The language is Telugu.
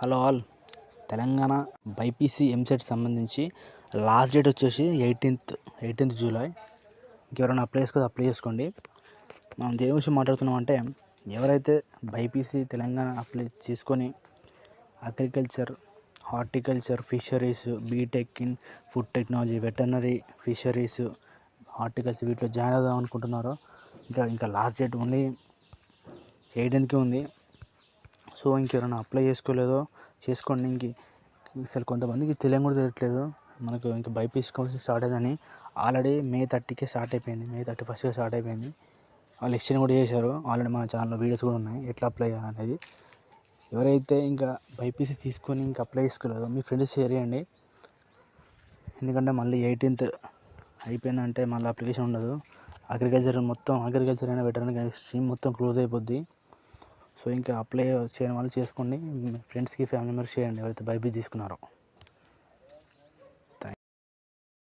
Hello all. Telangana BiPC EAMCET సంబంధించి లాస్ట్ డేట్ వచ్చేసి 18th జూలై. ఇంకెవరైనా అప్లై చేసుకోండి. మనం దేని విషయం మాట్లాడుతున్నాం అంటే, ఎవరైతే బైపీసీ తెలంగాణ అప్లై చేసుకొని agriculture, horticulture, fisheries, B Tech in food technology, veterinary, fisheries, horticulture వీటిలో జాయిన్ అవుదాం అనుకుంటున్నారో ఇంకా లాస్ట్ డేట్ ఓన్లీ 18కి ఉంది. సో ఇంకెవరైనా అప్లై చేసుకోలేదో చేసుకోండి. అసలు కొంతమందికి తెలియని కూడా తెలియట్లేదు మనకు ఇంకా బైపీసీ కౌన్సిలింగ్ స్టార్ట్ అయిందని. ఆల్రెడీ May 30కే స్టార్ట్ అయిపోయింది, May 31st స్టార్ట్ అయిపోయింది. వాళ్ళు ఎక్స్టెండ్ కూడా చేశారు. ఆల్రెడీ మన ఛానల్లో వీడియోస్ కూడా ఉన్నాయి ఎట్లా అప్లై చేయాలనేది. ఎవరైతే ఇంకా బైపీసీ తీసుకొని ఇంకా అప్లై చేసుకోలేదో మీ ఫ్రెండ్స్ షేర్ చేయండి. ఎందుకంటే మళ్ళీ 18th అయిపోయిందంటే మళ్ళీ అప్లికేషన్ ఉండదు. అగ్రికల్చర్ అయినా వెటర్నరీ స్ట్రీమ్ మొత్తం క్లోజ్ అయిపోద్ది. సో ఇంకా అప్లై చేయని వాళ్ళు చేసుకోండి. ఫ్రెండ్స్కి, ఫ్యామిలీ మెంబర్స్ చేయండి ఎవరైతే బైపీసీ తీసుకున్నారో.